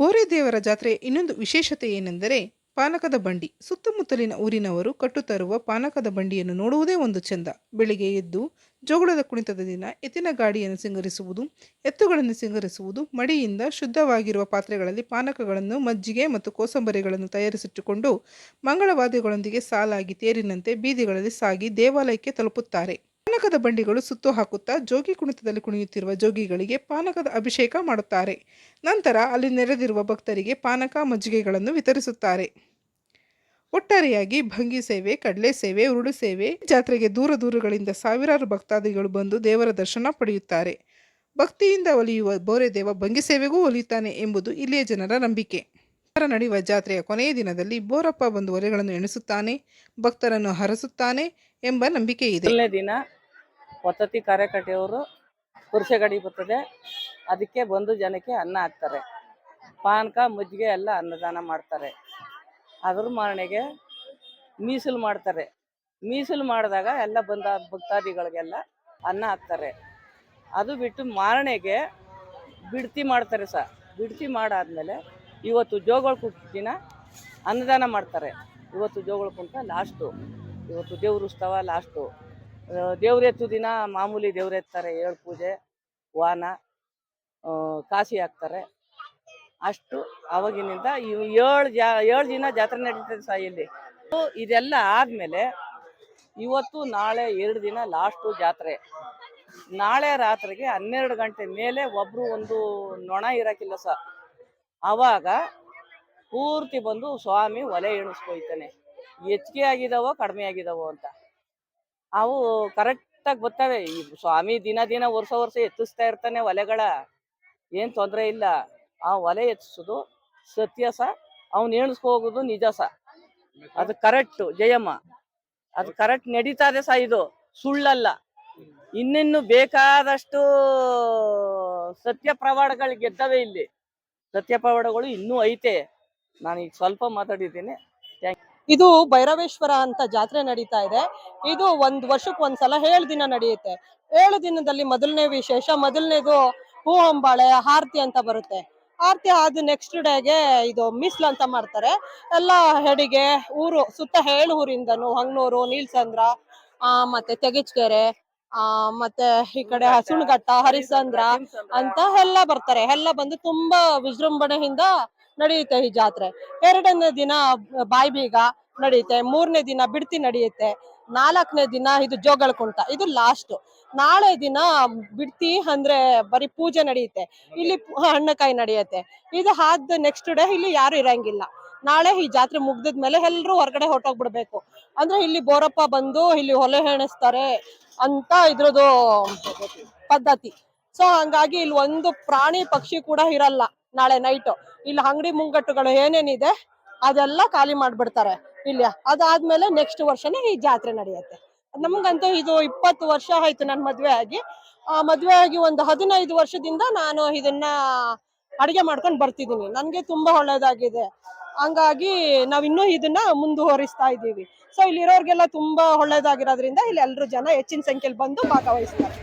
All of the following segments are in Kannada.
ಬೋರೆ ದೇವರ ಜಾತ್ರೆಯ ಇನ್ನೊಂದು ವಿಶೇಷತೆ ಏನೆಂದರೆ ಪಾನಕದ ಬಂಡಿ. ಸುತ್ತಮುತ್ತಲಿನ ಊರಿನವರು ಕಟ್ಟುತ್ತರುವ ಪಾನಕದ ಬಂಡಿಯನ್ನು ನೋಡುವುದೇ ಒಂದು ಚೆಂದ. ಬೆಳಿಗ್ಗೆ ಎದ್ದು ಜೋಗುಳದ ಕುಣಿತದ ದಿನ ಎತ್ತಿನ ಗಾಡಿಯನ್ನು ಸಿಂಗರಿಸುವುದು, ಎತ್ತುಗಳನ್ನು ಸಿಂಗರಿಸುವುದು, ಮಡಿಯಿಂದ ಶುದ್ಧವಾಗಿರುವ ಪಾತ್ರೆಗಳಲ್ಲಿ ಪಾನಕಗಳನ್ನು, ಮಜ್ಜಿಗೆ ಮತ್ತು ಕೋಸಂಬರಿಗಳನ್ನು ತಯಾರಿಸಿಟ್ಟುಕೊಂಡು ಮಂಗಳವಾದ್ಯಗಳೊಂದಿಗೆ ಸಾಲಾಗಿ ತೇರಿನಂತೆ ಬೀದಿಗಳಲ್ಲಿ ಸಾಗಿ ದೇವಾಲಯಕ್ಕೆ ತಲುಪುತ್ತಾರೆ. ಪಾನಕದ ಬಂಡಿಗಳು ಸುತ್ತು ಹಾಕುತ್ತಾ ಜೋಗಿ ಕುಣಿತದಲ್ಲಿ ಕುಣಿಯುತ್ತಿರುವ ಜೋಗಿಗಳಿಗೆ ಪಾನಕದ ಅಭಿಷೇಕ ಮಾಡುತ್ತಾರೆ. ನಂತರ ಅಲ್ಲಿ ನೆರೆದಿರುವ ಭಕ್ತರಿಗೆ ಪಾನಕ, ಮಜ್ಜಿಗೆಗಳನ್ನು ವಿತರಿಸುತ್ತಾರೆ. ಒಟ್ಟಾರೆಯಾಗಿ ಭಂಗಿ ಸೇವೆ, ಕಡಲೆ ಸೇವೆ, ಉರುಳು ಸೇವೆ ಜಾತ್ರೆಗೆ ದೂರ ದೂರುಗಳಿಂದ ಸಾವಿರಾರು ಭಕ್ತಾದಿಗಳು ಬಂದು ದೇವರ ದರ್ಶನ ಪಡೆಯುತ್ತಾರೆ. ಭಕ್ತಿಯಿಂದ ಒಲಿಯುವ ಬೋರೆದೇವ ಭಂಗಿ ಸೇವೆಗೂ ಒಲಿಯುತ್ತಾನೆ ಎಂಬುದು ಇಲ್ಲಿಯ ಜನರ ನಂಬಿಕೆ. ನಡೆಯುವ ಜಾತ್ರೆಯ ಕೊನೆಯ ದಿನದಲ್ಲಿ ಬೋರಪ್ಪ ಬಂದು ಒಲೆಗಳನ್ನು ಎಣಿಸುತ್ತಾನೆ, ಭಕ್ತರನ್ನು ಹರಸುತ್ತಾನೆ ಎಂಬ ನಂಬಿಕೆ ಇದೆ. ದಿನ ವಸತಿ ಕಾರ್ಯಕರ್ತೆಯವರು ಪುರುಷ ಗಡಿ ಬರ್ತದೆ, ಅದಕ್ಕೆ ಬಂದು ಜನಕ್ಕೆ ಅನ್ನ ಹಾಕ್ತಾರೆ. ಪಾನಕ, ಮಜ್ಜಿಗೆ ಎಲ್ಲ ಅನ್ನದಾನ ಮಾಡ್ತಾರೆ. ಅದ್ರ ಮಾರನೆಗೆ ಮೀಸಲು ಮಾಡ್ತಾರೆ. ಮೀಸಲು ಮಾಡಿದಾಗ ಎಲ್ಲ ಬಂದ ಭಕ್ತಾದಿಗಳಿಗೆಲ್ಲ ಅನ್ನ ಹಾಕ್ತಾರೆ. ಅದು ಬಿಟ್ಟು ಮಾರನೆಗೆ ಬಿಡ್ತಿ ಮಾಡ್ತಾರೆ ಬಿಡ್ತಿ ಮಾಡಾದ್ಮೇಲೆ ಇವತ್ತು ಜೋಗಳ ಕುಂಟ ದಿನ ಅನ್ನದಾನ ಮಾಡ್ತಾರೆ. ಇವತ್ತು ಜೋಗಳ ಕುಂಟ ಲಾಸ್ಟು, ಇವತ್ತು ದೇವ್ರ ಉತ್ಸವ ಲಾಸ್ಟು. ದೇವ್ರೆತ್ತು ದಿನ ಮಾಮೂಲಿ ದೇವ್ರೆತ್ತಾರೆ, 7 ಪೂಜೆ, ವಾನ, ಕಾಸಿ ಹಾಕ್ತಾರೆ. ಅಷ್ಟು ಅವಾಗಿನಿಂದ 7 ದಿನ ಜಾತ್ರೆ ನಡೀತದೆ ಇಲ್ಲಿ. ಇದೆಲ್ಲ ಆದಮೇಲೆ ಇವತ್ತು ನಾಳೆ 2 ದಿನ ಲಾಸ್ಟು ಜಾತ್ರೆ. ನಾಳೆ ರಾತ್ರಿಗೆ 12 ಗಂಟೆ ಮೇಲೆ ಒಬ್ಬರು ಒಂದು ನೊಣ ಇರೋಕ್ಕಿಲ್ಲ ಆವಾಗ ಪೂರ್ತಿ ಬಂದು ಸ್ವಾಮಿ ಒಲೆ ಎಣಿಸ್ಕೊಯ್ತಾನೆ. ಹೆಚ್ಚಿಗೆ ಆಗಿದಾವೋ ಕಡಿಮೆ ಆಗಿದಾವೋ ಅಂತ ಅವು ಕರೆಕ್ಟಾಗಿ ಬರ್ತವೆ. ಈ ಸ್ವಾಮಿ ದಿನ ವರ್ಷ ಎತ್ತಿಸ್ತಾ ಇರ್ತಾನೆ ಒಲೆಗಳ, ಏನು ತೊಂದರೆ ಇಲ್ಲ. ಆ ಒಲೆ ಎತ್ತಿಸೋದು ಸತ್ಯ ಅವ್ನು ಎಣಿಸ್ಕೋಗೋದು ನಿಜ ಅದು ಕರೆಕ್ಟು ಜಯಮ್ಮ, ಅದು ಕರೆಕ್ಟ್ ನಡೀತದೆ ಇದು ಸುಳ್ಳಲ್ಲ. ಇನ್ನಿನ್ನು ಬೇಕಾದಷ್ಟು ಸತ್ಯ ಪ್ರವಾಡಗಳು ಗೆದ್ದವೆ ಇಲ್ಲಿ. ಸತ್ಯ ಪ್ರವಾಡಗಳು ಇನ್ನೂ ಐತೆ. ನಾನು ಈಗ ಸ್ವಲ್ಪ ಮಾತಾಡಿದ್ದೀನಿ. ಇದು ಭೈರವೇಶ್ವರ ಅಂತ ಜಾತ್ರೆ ನಡೀತಾ ಇದೆ. ಇದು 1 ವರ್ಷಕ್ಕೆ ಒಂದ್ಸಲ 7 ದಿನ ನಡೆಯುತ್ತೆ. 7 ದಿನದಲ್ಲಿ ಮೊದಲನೇ ವಿಶೇಷ, ಮೊದಲನೇದು ಹೂ ಹೊಂಬಾಳೆ ಆರತಿ ಅಂತ ಬರುತ್ತೆ. ಆರತಿ ಆದ ನೆಕ್ಸ್ಟ್ ಡೇಗೆ ಇದು ಮೀಸ್ಲು ಅಂತ ಮಾಡ್ತಾರೆ. ಎಲ್ಲ ಹೆಡಿಗೆ ಊರು ಸುತ್ತ 7 ಊರಿಂದನು, ಹಂಗ್ನೂರು, ನೀಲ್ಸಂದ್ರ, ಮತ್ತೆ ತೆಗಿಚ್ಕೆರೆ, ಮತ್ತೆ ಈ ಕಡೆ ಸುಣ್ಘಟ್ಟ, ಹರಿಸಂದ್ರ ಅಂತ ಎಲ್ಲ ಬರ್ತಾರೆ. ಎಲ್ಲ ಬಂದು ತುಂಬಾ ವಿಜೃಂಭಣೆಯಿಂದ ನಡೆಯುತ್ತೆ ಈ ಜಾತ್ರೆ. 2ನೇ ದಿನ ಬಾಯ್ಬೀಗ ನಡೆಯುತ್ತೆ. 3ನೇ ದಿನ ಬಿಡ್ತಿ ನಡೆಯುತ್ತೆ. 4ನೇ ದಿನ ಇದು ಜೋಗಳ ಕುಂಟ, ಇದು ಲಾಸ್ಟ್. ನಾಳೆ ದಿನ ಬಿಡ್ತಿ ಅಂದ್ರೆ ಬರೀ ಪೂಜೆ ನಡೆಯುತ್ತೆ. ಇಲ್ಲಿ ಹಣ್ಣಕಾಯಿ ನಡೆಯುತ್ತೆ. ಇದು ಆದ ನೆಕ್ಸ್ಟ್ ಡೇ ಇಲ್ಲಿ ಯಾರು ಇರಂಗಿಲ್ಲ. ನಾಳೆ ಈ ಜಾತ್ರೆ ಮುಗ್ದಿದ್ಮೇಲೆ ಎಲ್ರು ಹೊರಗಡೆ ಹೊರಟೋಗ್ಬಿಡ್ಬೇಕು. ಅಂದ್ರೆ ಇಲ್ಲಿ ಬೋರಪ್ಪ ಬಂದು ಇಲ್ಲಿ ಹೊಲೆ ಹೆಣಿಸ್ತಾರೆ ಅಂತ ಇದ್ರದ್ದು ಪದ್ಧತಿ. ಸೊ ಹಂಗಾಗಿ ಇಲ್ಲಿ ಒಂದು ಪ್ರಾಣಿ ಪಕ್ಷಿ ಕೂಡ ಇರಲ್ಲ ನಾಳೆ ನೈಟ್. ಇಲ್ಲಿ ಅಂಗಡಿ ಮುಂಗಟ್ಟುಗಳು ಏನೇನಿದೆ ಅದೆಲ್ಲ ಖಾಲಿ ಮಾಡ್ಬಿಡ್ತಾರೆ ಇಲ್ಲಿ. ಅದಾದ್ಮೇಲೆ ನೆಕ್ಸ್ಟ್ ವರ್ಷನೇ ಈ ಜಾತ್ರೆ ನಡೆಯುತ್ತೆ. ನಮ್ಗಂತೂ ಇದು 20 ವರ್ಷ ಆಯ್ತು ನನ್ ಮದ್ವೆ ಆಗಿ ಒಂದು 15 ವರ್ಷದಿಂದ ನಾನು ಇದನ್ನ ಅಡಿಗೆ ಮಾಡ್ಕೊಂಡು ಬರ್ತಿದ್ದೀನಿ. ನನ್ಗೆ ತುಂಬಾ ಒಳ್ಳೇದಾಗಿದೆ. ಹಂಗಾಗಿ ನಾವಿನ್ನೂ ಇದನ್ನ ಮುಂದುವರಿಸ್ತಾ ಇದ್ದೀವಿ. ಸೊ ಇಲ್ಲಿರೋರ್ಗೆಲ್ಲ ತುಂಬಾ ಒಳ್ಳೇದಾಗಿರೋದ್ರಿಂದ ಇಲ್ಲಿ ಎಲ್ರು ಜನ ಹೆಚ್ಚಿನ ಸಂಖ್ಯೆಯಲ್ಲಿ ಬಂದು ಭಾಗವಹಿಸ್ತಾರೆ.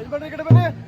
ಯಜಮಾನ್ರ ಈ ಕಡೆ ಬನ್ನಿ